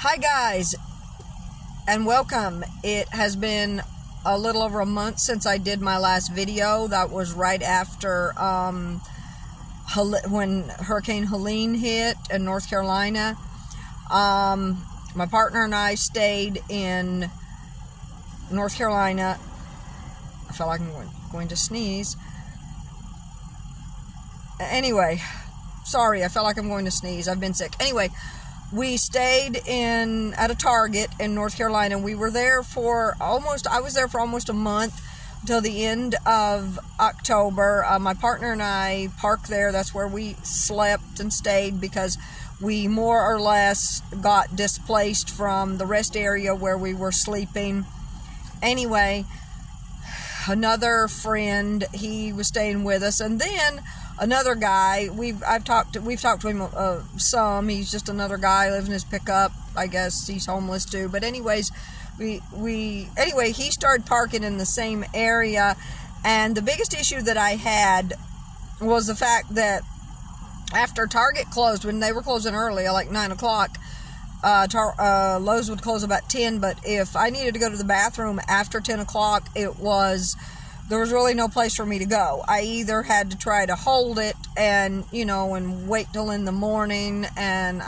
Hi guys, and welcome. It has been a little over a month since I did my last video. That was right after when Hurricane Helene hit in North Carolina. My partner and I stayed in North Carolina. I felt like I'm going to sneeze. Anyway, sorry, I felt like I'm going to sneeze. I've been sick. Anyway, we stayed at a Target in North Carolina. We were there I was there for almost a month, until the end of October. My partner and I parked there. That's where we slept and stayed, because we more or less got displaced from the rest area where we were sleeping. Anyway, another friend, he was staying with us, and then another guy, we've talked to him some. He's just another guy, lives in his pickup. I guess he's homeless too. But anyways, anyway, he started parking in the same area, and the biggest issue that I had was the fact that after Target closed, when they were closing early, like 9 o'clock, Lowe's would close about 10, but if I needed to go to the bathroom after 10 o'clock, there was really no place for me to go. I either had to try to hold it and wait till in the morning, and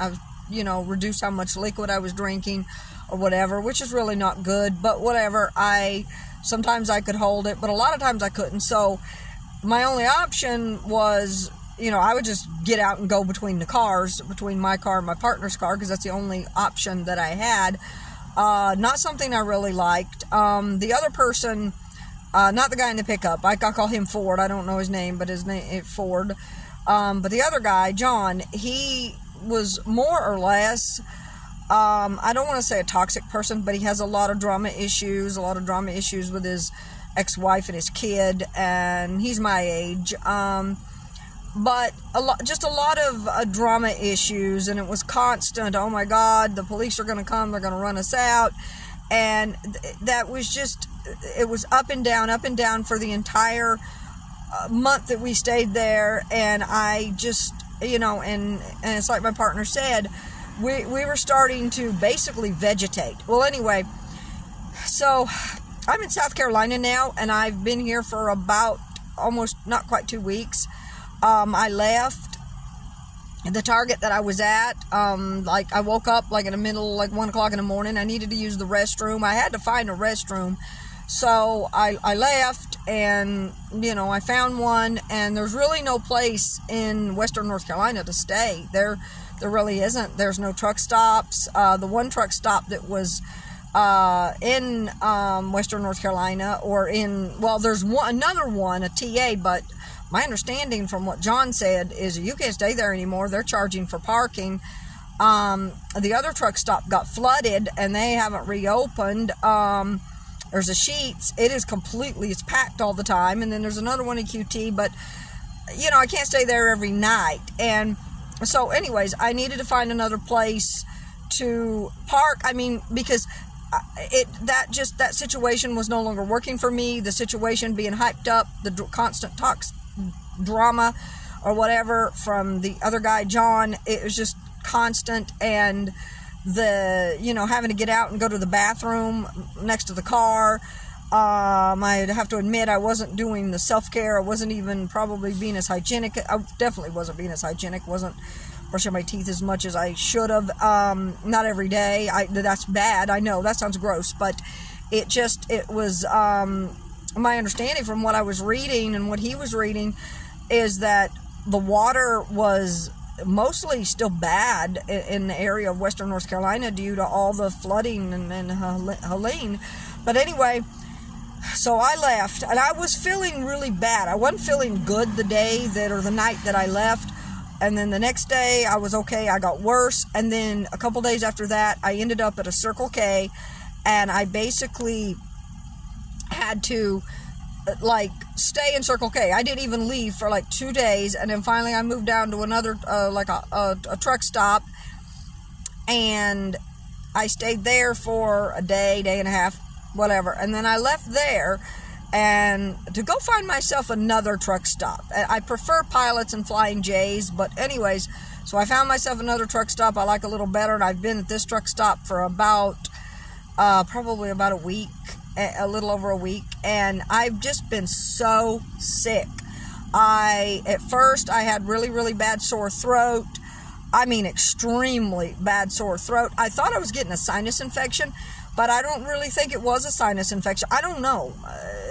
reduce how much liquid I was drinking or whatever, which is really not good, but whatever. Sometimes I could hold it, but a lot of times I couldn't. So my only option was, I would just get out and go between the cars, between my car and my partner's car, because that's the only option that I had. Not something I really liked. The other person, not the guy in the pickup, I call him Ford. I don't know his name, but his name is Ford. But the other guy, John, he was more or less, I don't want to say a toxic person, but he has a lot of drama issues with his ex-wife and his kid, and he's my age. But just a lot of drama issues, and it was constant. Oh my God, the police are going to come, they're going to run us out. And that was just, it was up and down for the entire month that we stayed there. And I just, and it's like my partner said, we were starting to basically vegetate. Well, anyway, so I'm in South Carolina now, and I've been here for about almost not quite 2 weeks. I left the Target that I was at, I woke up in the middle, 1 o'clock in the morning. I needed to use the restroom. I had to find a restroom. So I left, and, I found one, and there's really no place in Western North Carolina to stay. There really isn't. There's no truck stops. The one truck stop that was in Western North Carolina, there's another one, a TA, but my understanding from what John said is you can't stay there anymore. They're charging for parking. The other truck stop got flooded, and they haven't reopened. There's a Sheetz. It's packed all the time. And then there's another one in QT, but, I can't stay there every night. And so anyways, I needed to find another place to park. Because that situation was no longer working for me. The situation being hyped up, the constant drama or whatever from the other guy, John, it was just constant. And having to get out and go to the bathroom next to the car. I have to admit, I wasn't doing the self-care. I wasn't even probably being as hygienic. I definitely wasn't being as hygienic. Wasn't brushing my teeth as much as I should have. Not every day. That's bad. I know that sounds gross, but it was, my understanding from what I was reading and what he was reading is that the water was mostly still bad in the area of Western North Carolina due to all the flooding and Helene. But anyway, so I left, and I was feeling really bad. I wasn't feeling good the night that I left. And then the next day I was okay. I got worse. And then a couple days after that, I ended up at a Circle K, and I basically had to stay in Circle K. I didn't even leave for 2 days, and then finally I moved down to another a truck stop, and I stayed there for a day and a half, whatever, and then I left there and to go find myself another truck stop. I prefer Pilots and Flying J's, but anyways, So I found myself another truck stop I like a little better, and I've been at this truck stop for about probably about a week, a little over a week, and I've just been so sick. At first I had really, really bad sore throat. I mean, extremely bad sore throat. I thought I was getting a sinus infection, but I don't really think it was a sinus infection. I don't know.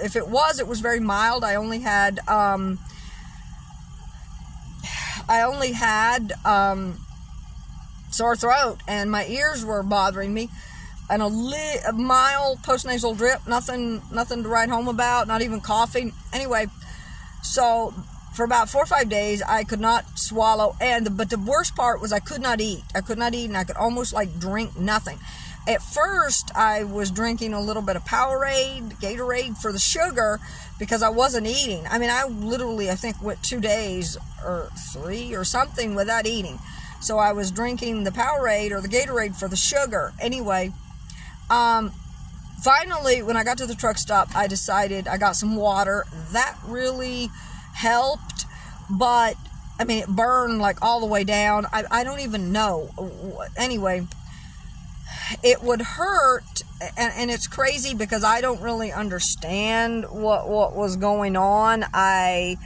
If it was very mild. I only had sore throat, and my ears were bothering me, and a mild postnasal drip, nothing to write home about, not even coughing. Anyway, so for about 4 or 5 days, I could not swallow, but the worst part was I could not eat, and I could almost like drink nothing. At first, I was drinking a little bit of Gatorade for the sugar, because I wasn't eating. I mean, I think went 2 days or 3 or something without eating. So I was drinking the Powerade or the Gatorade for the sugar. Anyway, finally, when I got to the truck stop, I decided I got some water. That really helped, but I mean, it burned like all the way down. I don't even know. Anyway, it would hurt, and it's crazy because I don't really understand what was going on. I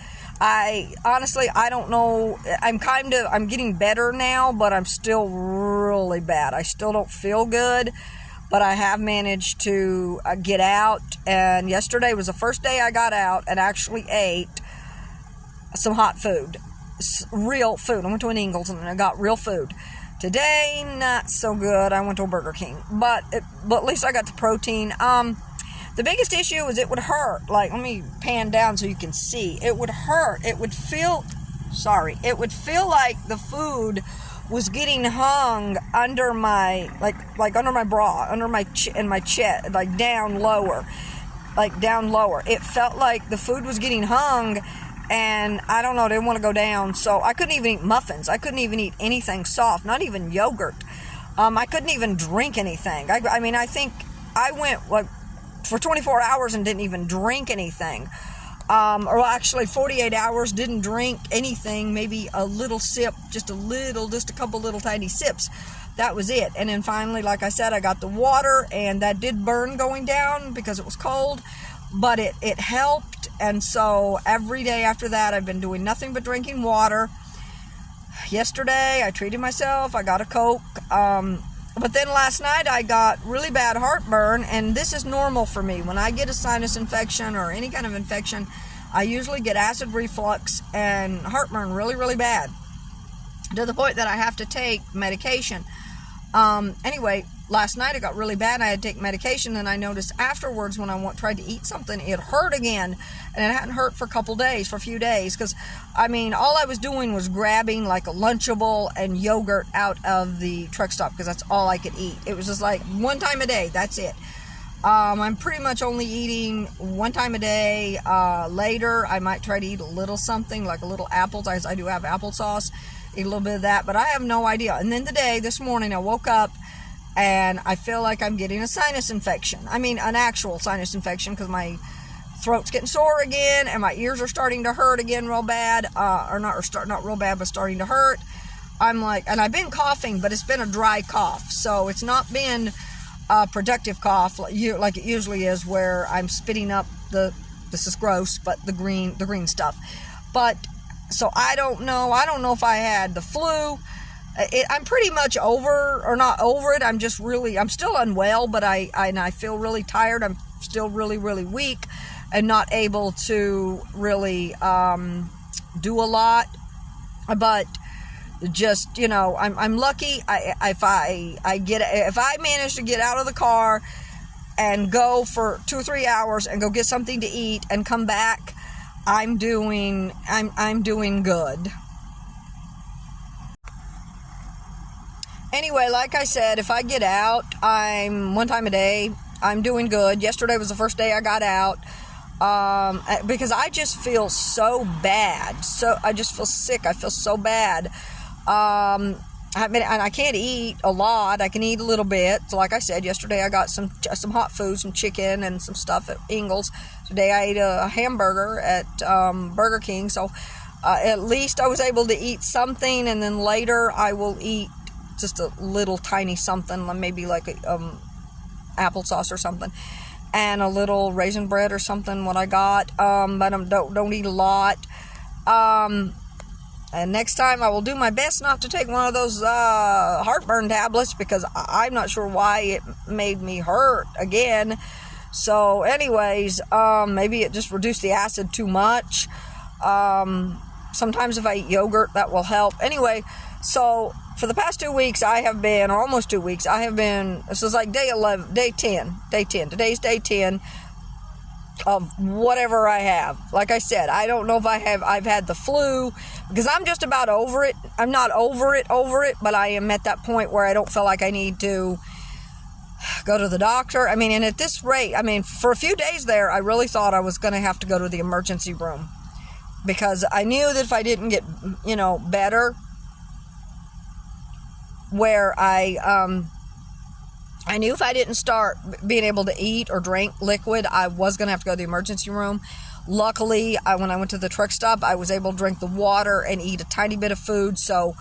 honestly, I don't know. I'm getting better now, but I'm still really bad. I still don't feel good, but I have managed to get out, and yesterday was the first day I got out and actually ate some hot food, real food. I went to an Ingles and I got real food. Today, not so good. I went to a Burger King, but at least I got the protein. The biggest issue is it would hurt. Like, let me pan down so you can see. It would hurt. It would feel like the food was getting hung under my, like under my bra, under my chest, like down lower. It felt like the food was getting hung, and I don't know, I didn't want to go down, so I couldn't even eat muffins. I couldn't even eat anything soft, not even yogurt. I couldn't even drink anything. I mean, I think I went like for 24 hours and didn't even drink anything. Or actually 48 hours, didn't drink anything, maybe a little sip, just a couple little tiny sips. That was it. And then finally, like I said, I got the water, and that did burn going down because it was cold, but it helped. And so every day after that, I've been doing nothing but drinking water. Yesterday, I treated myself. I got a Coke. But then last night, I got really bad heartburn, and this is normal for me. When I get a sinus infection or any kind of infection, I usually get acid reflux and heartburn really, really bad, to the point that I have to take medication. Anyway, last night it got really bad. I had to take medication, and I noticed afterwards when I tried to eat something, it hurt again, and it hadn't hurt for a few days, because, I mean, all I was doing was grabbing like a Lunchable and yogurt out of the truck stop, because that's all I could eat. It was just like one time a day, that's it. I'm pretty much only eating one time a day. Later, I might try to eat a little something, like a little apples. I do have applesauce, eat a little bit of that, but I have no idea. And then this morning, I woke up, and I feel like I'm getting a sinus infection. I mean, an actual sinus infection, because my throat's getting sore again, and my ears are starting to hurt again real bad, not real bad, but starting to hurt. I'm like, and I've been coughing, but it's been a dry cough, so it's not been a productive cough like it usually is, where I'm spitting up this is gross, but the green stuff. But so I don't know if I had the flu. I'm pretty much not over it. I'm still unwell, but I feel really tired. I'm still really, really weak and not able to really do a lot. But just, I'm lucky. If I manage to get out of the car and go for 2 or 3 hours and go get something to eat and come back, I'm doing good. Anyway, like I said, if I get out, I'm one time a day, I'm doing good. Yesterday was the first day I got out, because I just feel so bad. So I just feel sick. I feel so bad. And I can't eat a lot. I can eat a little bit. So like I said, yesterday I got some hot food, some chicken and some stuff at Ingles. Today I ate a hamburger at Burger King. So At least I was able to eat something, and then later I will eat just a little tiny something, maybe like applesauce or something, and a little raisin bread or something, what I got, but I don't eat a lot. And next time I will do my best not to take one of those heartburn tablets, because I'm not sure why it made me hurt again. So anyways, maybe it just reduced the acid too much. Sometimes if I eat yogurt, that will help. Anyway, so for the past 2 weeks, I have been, or almost 2 weeks, this is like day 10. Today's day 10 of whatever I have. Like I said, I don't know if I've had the flu, because I'm just about over it. I'm not over it, but I am at that point where I don't feel like I need to go to the doctor. I mean, and at this rate, I mean, for a few days there, I really thought I was going to have to go to the emergency room, because I knew that if I didn't get, better, where I knew if I didn't start being able to eat or drink liquid, I was going to have to go to the emergency room. Luckily, when I went to the truck stop, I was able to drink the water and eat a tiny bit of food, so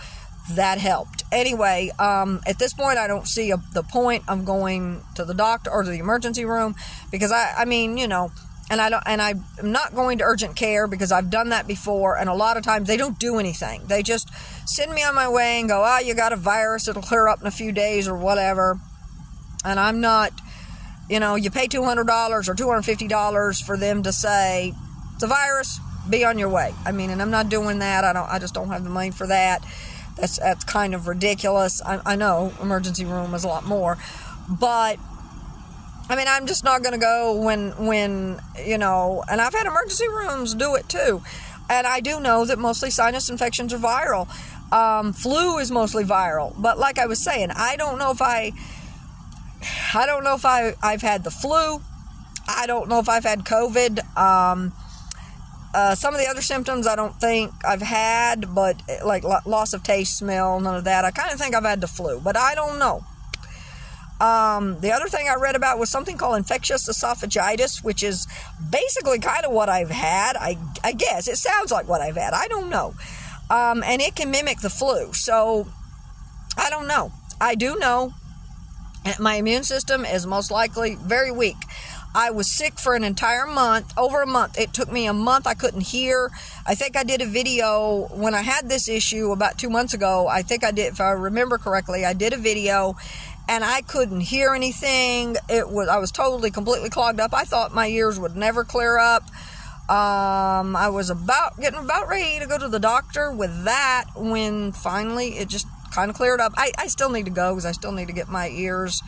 that helped. Anyway, at this point, I don't see the point of going to the doctor or to the emergency room, because and I'm not going to urgent care, because I've done that before, and a lot of times they don't do anything. They just send me on my way and go, you got a virus, it'll clear up in a few days or whatever. And I'm not, you pay $200 or $250 for them to say, it's a virus, be on your way. I mean, and I'm not doing that. I just don't have the money for that. That's kind of ridiculous. I know emergency room is a lot more, but I mean, I'm just not going to go when, and I've had emergency rooms do it too. And I do know that mostly sinus infections are viral. Flu is mostly viral. But like I was saying, I don't know if I've had the flu. I don't know if I've had COVID. Some of the other symptoms I don't think I've had, but like loss of taste, smell, none of that. I kind of think I've had the flu, but I don't know. The other thing I read about was something called infectious esophagitis, which is basically kind of what I've had. I guess it sounds like what I've had. I don't know. And it can mimic the flu. So I don't know. I do know my immune system is most likely very weak. I was sick for an entire month, over a month. It took me a month. I couldn't hear. I think I did a video when I had this issue about 2 months ago. I think I did, if I remember correctly, I did a video and I couldn't hear anything. I was totally, completely clogged up. I thought my ears would never clear up. I was getting about ready to go to the doctor with that when finally it just kind of cleared up. I still need to go because I still need to get my ears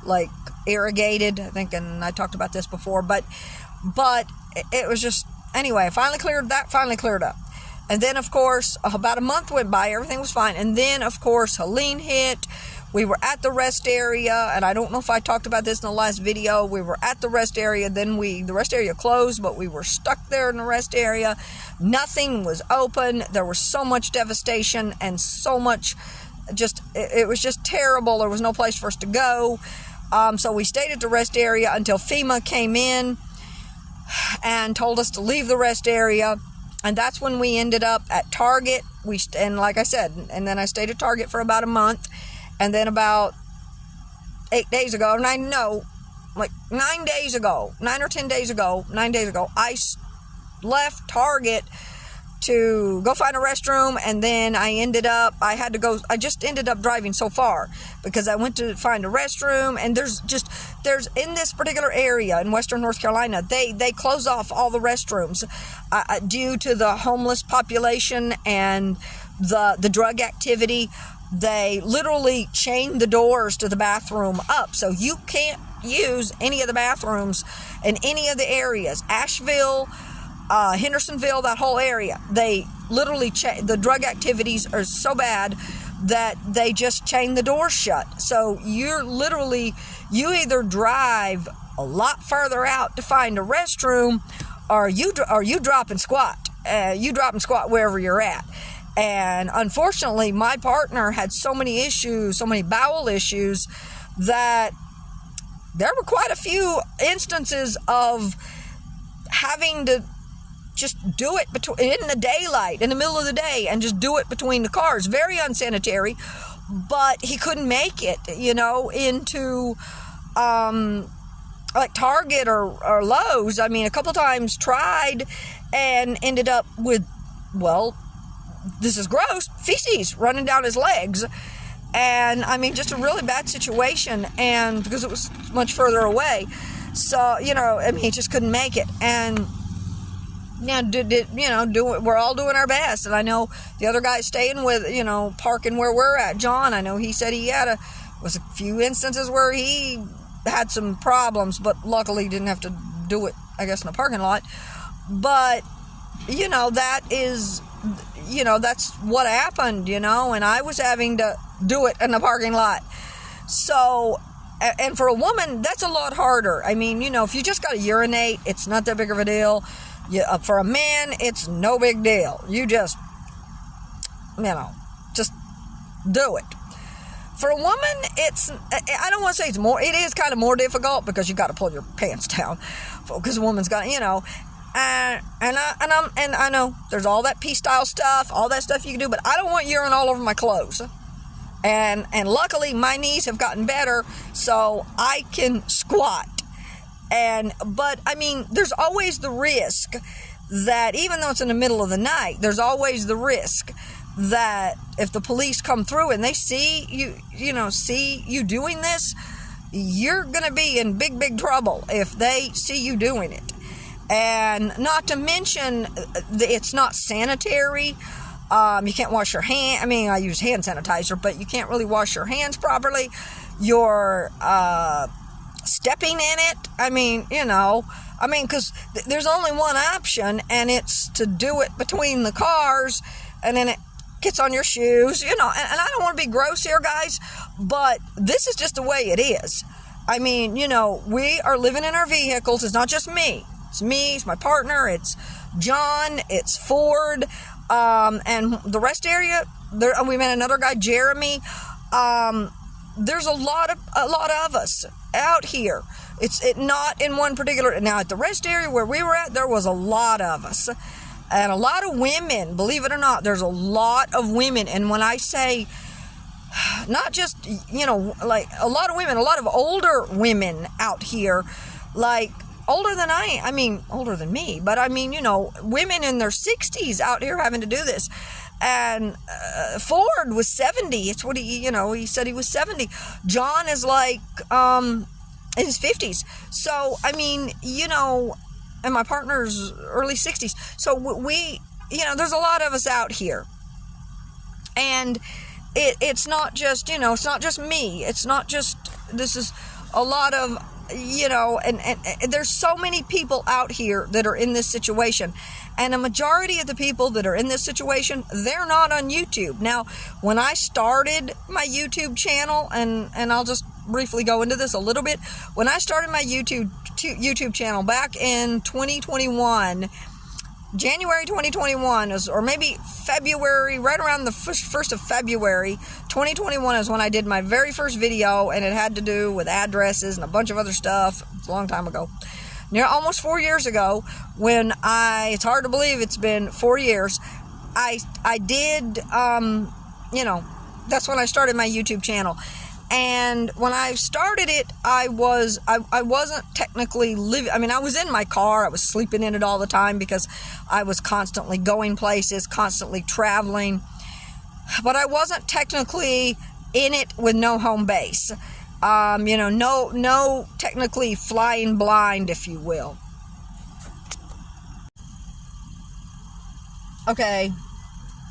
like irrigated, I think, and I talked about this before, but it was just, anyway, finally cleared up. And then, of course, about a month went by, everything was fine, and then, of course, Helene hit. We were at the rest area, and I don't know if I talked about this in the last video. We were at the rest area, then the rest area closed, but we were stuck there in the rest area. Nothing was open. There was so much devastation and so much, it was just terrible. There was no place for us to go. So we stayed at the rest area until FEMA came in and told us to leave the rest area. And that's when we ended up at Target. And like I said, and then I stayed at Target for about a month. And then about 9 days ago, 9 or 10 days ago, I left Target to go find a restroom, and then I just ended up driving so far because I went to find a restroom, and there's in this particular area in Western North Carolina, they close off all the restrooms due to the homeless population and the drug activity. They literally chain the doors to the bathroom up, so you can't use any of the bathrooms in any of the areas. Asheville, Hendersonville, that whole area, they literally the drug activities are so bad that they just chain the doors shut. So you either drive a lot further out to find a restroom, or you drop and squat. You drop and squat wherever you're at. And unfortunately, my partner had so many bowel issues, that there were quite a few instances of having to just do it in the daylight, in the middle of the day, and just do it between the cars. Very unsanitary, but he couldn't make it, into like Target or Lowe's. I mean, a couple times tried and ended up with, well, this is gross, feces running down his legs. And I mean, just a really bad situation, and because it was much further away. So, I mean, he just couldn't make it. And we're all doing our best. And I know the other guy staying with, parking where we're at, John, I know he said he was a few instances where he had some problems, but luckily didn't have to do it, I guess, in a parking lot. But, that is, that's what happened, and I was having to do it in the parking lot. So, and for a woman, that's a lot harder. I mean, if you just got to urinate, it's not that big of a deal. For a man, it's no big deal. You just, just do it. For a woman, I don't want to say it is kind of more difficult, because you got to pull your pants down, because a woman's got, and I know there's all that P-style stuff, all that stuff you can do, but I don't want urine all over my clothes. And luckily my knees have gotten better, so I can squat. But I mean, there's always the risk that, even though it's in the middle of the night, there's always the risk that if the police come through and they see you doing this, you're going to be in big trouble if they see you doing it. And not to mention, it's not sanitary. You can't wash your hand. I mean, I use hand sanitizer, but you can't really wash your hands properly. You're stepping in it. I mean, because there's only one option, and it's to do it between the cars, and then it gets on your shoes, and I don't want to be gross here, guys, but this is just the way it is. I mean, we are living in our vehicles. It's not just me. It's me, it's my partner, it's John, it's Ford, and the rest area, we met another guy, Jeremy. There's a lot of us out here. It's not in one particular. Now, at the rest area where we were at, there was a lot of us, and a lot of women. Believe it or not, there's a lot of women. And when I say, not just like a lot of women, a lot of older women out here, like older than me, but I mean, women in their 60s out here having to do this. And Ford was 70. It's what he said he was 70. John is like in his 50s. So, I mean, and my partner's early 60s. So we, there's a lot of us out here. And it's not just, it's not just me. It's not just, this is a lot of, and there's so many people out here that are in this situation. And a majority of the people that are in this situation, they're not on YouTube. Now, when I started my YouTube channel, and I'll just briefly go into this a little bit. When I started my YouTube channel back in 2021, January 2021, or maybe February, right around the 1st of February 2021 is when I did my very first video, and it had to do with addresses and a bunch of other stuff. It's a long time ago. Almost 4 years ago, when it's hard to believe it's been 4 years, I did, that's when I started my YouTube channel. And when I started it, I wasn't technically living. I mean, I was in my car. I was sleeping in it all the time because I was constantly going places, constantly traveling. But I wasn't technically in it with no home base. No technically flying blind, if you will. Okay,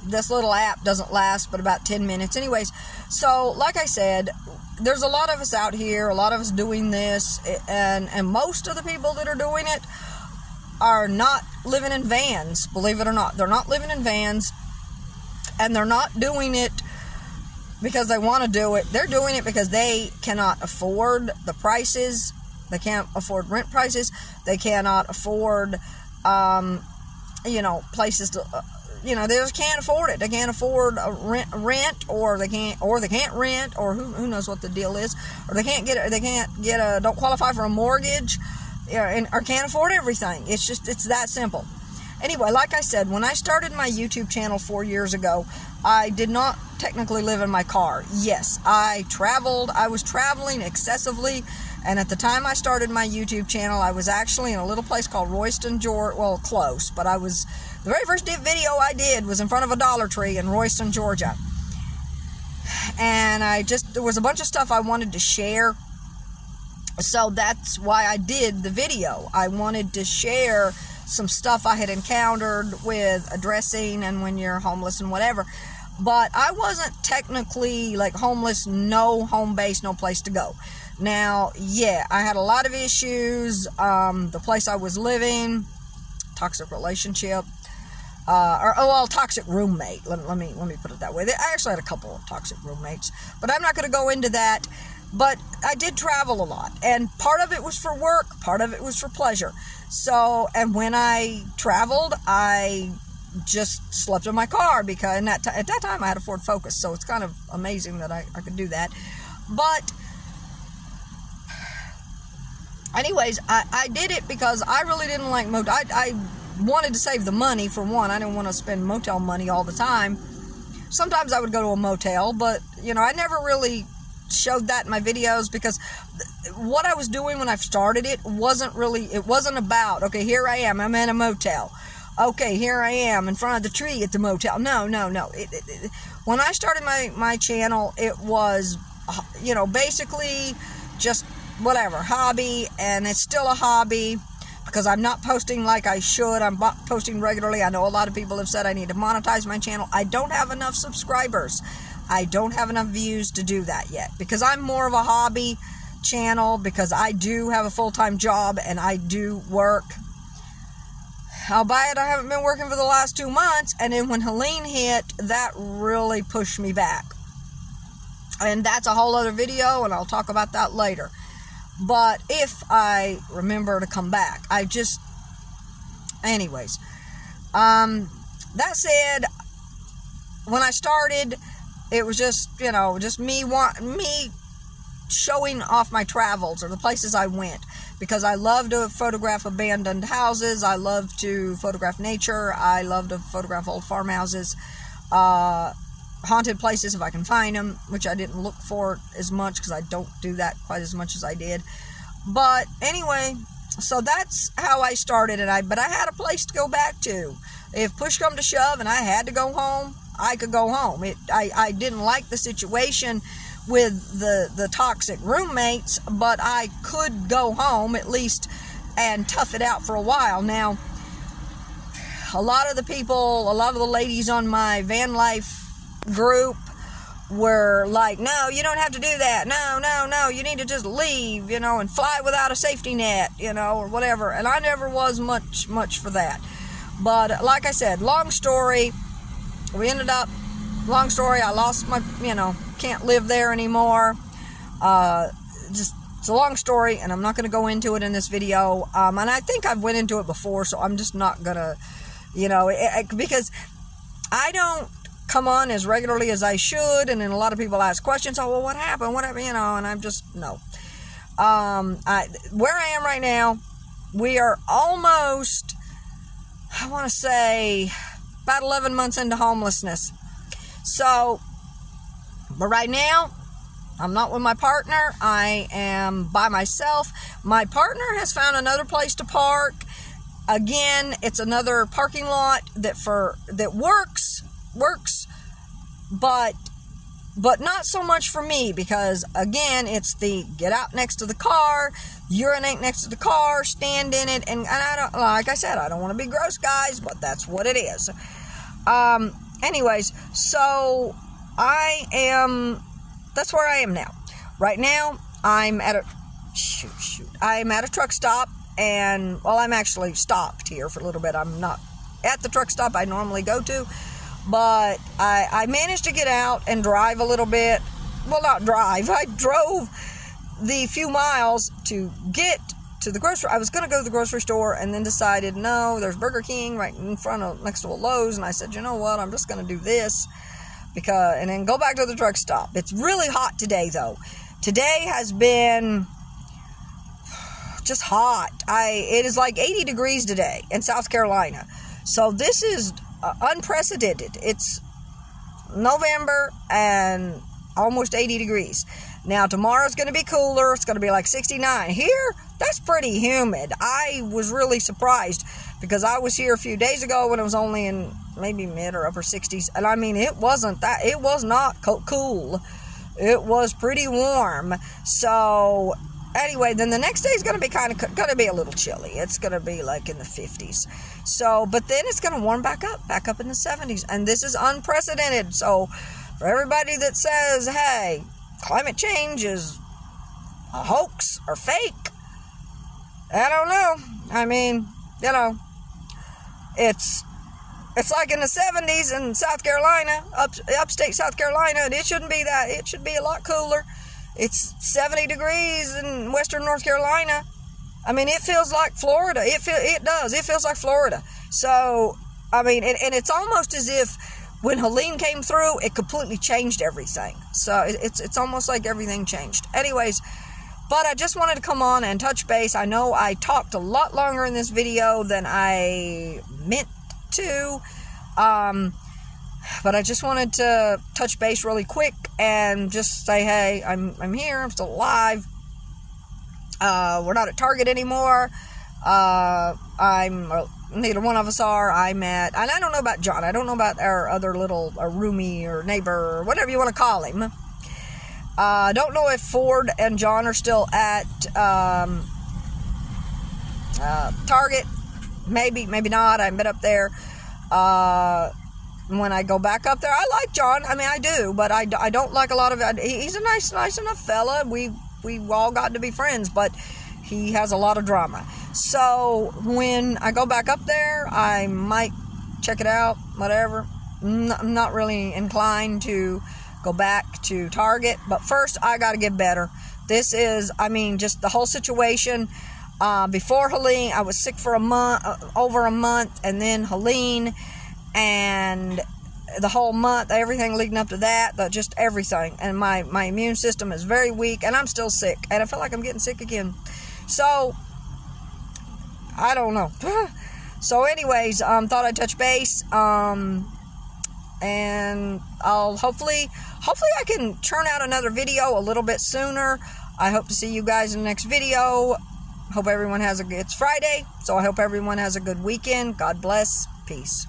this little app doesn't last but about 10 minutes. Anyways, so like I said, there's a lot of us out here, a lot of us doing this, and most of the people that are doing it are not living in vans, believe it or not. They're not living in vans, and they're not doing it because they want to do it. They're doing it because they cannot afford the prices. They can't afford rent prices. They cannot afford, places to, they just can't afford it. They can't afford a rent, or they can't rent, or who knows what the deal is, or they can't don't qualify for a mortgage, or can't afford everything. It's that simple. Anyway, like I said, when I started my YouTube channel 4 years ago, I did not technically live in my car. Yes, I traveled. I was traveling excessively. And at the time I started my YouTube channel, I was actually in a little place called Royston, Georgia. Well, close, but the very first video I did was in front of a Dollar Tree in Royston, Georgia. And there was a bunch of stuff I wanted to share. So that's why I did the video. I wanted to share some stuff I had encountered with addressing and when you're homeless and whatever. But I wasn't technically like homeless, no home base, no place to go. Now, yeah, I had a lot of issues. The place I was living, toxic relationship, toxic roommate. Let me put it that way. I actually had a couple of toxic roommates, but I'm not going to go into that. But I did travel a lot, and part of it was for work, part of it was for pleasure. So, and when I traveled, I just slept in my car because at that time I had a Ford Focus, so it's kind of amazing that I could do that. But anyways, I did it because I really didn't like motel. I wanted to save the money, for one. I didn't want to spend motel money all the time. Sometimes I would go to a motel, but, I never really showed that in my videos because what I was doing when I started it wasn't about, okay, here I am, I'm in a motel. Okay, here I am in front of the tree at the motel. No. When I started my channel, it was, basically just whatever, hobby, and it's still a hobby because I'm not posting like I should. I'm posting regularly. I know a lot of people have said I need to monetize my channel. I don't have enough subscribers. I don't have enough views to do that yet because I'm more of a hobby channel because I do have a full-time job and I do work. Albeit I haven't been working for the last 2 months, and then when Helene hit, that really pushed me back. And that's a whole other video, and I'll talk about that later. But if I remember to come back, anyways. That said, when I started, it was just me showing off my travels or the places I went, because I love to photograph abandoned houses. I love to photograph nature. I love to photograph old farmhouses, haunted places if I can find them, which I didn't look for as much because I don't do that quite as much as I did. But anyway, so that's how I started, but I had a place to go back to. If push come to shove and I had to go home, I could go home. I didn't like the situation with the toxic roommates, but I could go home at least and tough it out for a while. Now, a lot of the ladies on my van life group were like, no, you don't have to do that. No, you need to just leave, and fly without a safety net, or whatever. And I never was much for that. But like I said, long story, I lost my, can't live there anymore. It's a long story, and I'm not going to go into it in this video. And I think I've went into it before, so I'm just not going to, because I don't come on as regularly as I should, and then a lot of people ask questions. Oh, well, what happened? Whatever, and I'm just, no. Where I am right now, we are almost, I want to say, about 11 months into homelessness. So, but right now, I'm not with my partner. I am by myself. My partner has found another place to park. Again, it's another parking lot that works, but not so much for me, because again, it's the get out next to the car, urinate next to the car, stand in it, and I don't, like I said, I don't want to be gross, guys, but that's what it is. Anyways, so that's where I am now. Right now, I'm at a truck stop, and, well, I'm actually stopped here for a little bit. I'm not at the truck stop I normally go to, but I managed to get out and drive a little bit. Well, not drive. I drove the few miles to get to the grocery. I was going to go to the grocery store and then decided, no, there's Burger King right in front of, next to a Lowe's, and I said, you know what, I'm just going to do this, and then go back to the truck stop. It's really hot today, though. Today has been just hot. It is like 80 degrees today in South Carolina. So this is unprecedented. It's November and almost 80 degrees. Now tomorrow's going to be cooler. It's going to be like 69. Here, that's pretty humid. I was really surprised because I was here a few days ago when it was only in maybe mid or upper 60s. And I mean, it was not cool. It was pretty warm. So anyway, then the next day is going to be going to be a little chilly. It's going to be like in the 50s. So, but then it's going to warm back up in the 70s. And this is unprecedented. So for everybody that says, hey, climate change is a hoax or fake, I don't know. I mean, you know, it's like in the 70s in South Carolina, upstate South Carolina, and it shouldn't be that. It should be a lot cooler. It's 70 degrees in western North Carolina. I mean, it feels like Florida. It does. It feels like Florida. So, I mean, and it's almost as if when Helene came through, it completely changed everything. So it's almost like everything changed. Anyways, but I just wanted to come on and touch base. I know I talked a lot longer in this video than I meant to, but I just wanted to touch base really quick and just say, hey, I'm here. I'm still alive. We're not at Target anymore. Neither one of us are. I'm at, and I don't know about John. I don't know about our other little roomie or neighbor or whatever you want to call him. I don't know if Ford and John are still at Target. Maybe not. I haven't been up there. When I go back up there, I like John. I mean, I do, but I don't like a lot of it. He's a nice enough fella. We all got to be friends, but he has a lot of drama. So when I go back up there, I might check it out, whatever. I'm not really inclined to go back to Target, but first I got to get better. This is, I mean, just the whole situation. Before Helene, I was sick for over a month, and then Helene, and the whole month, everything leading up to that, just everything. And my immune system is very weak, and I'm still sick, and I feel like I'm getting sick again. So I don't know. So anyways, thought I'd touch base, and I'll hopefully I can churn out another video a little bit sooner. I hope to see you guys in the next video. Hope everyone it's Friday, so I hope everyone has a good weekend. God bless. Peace.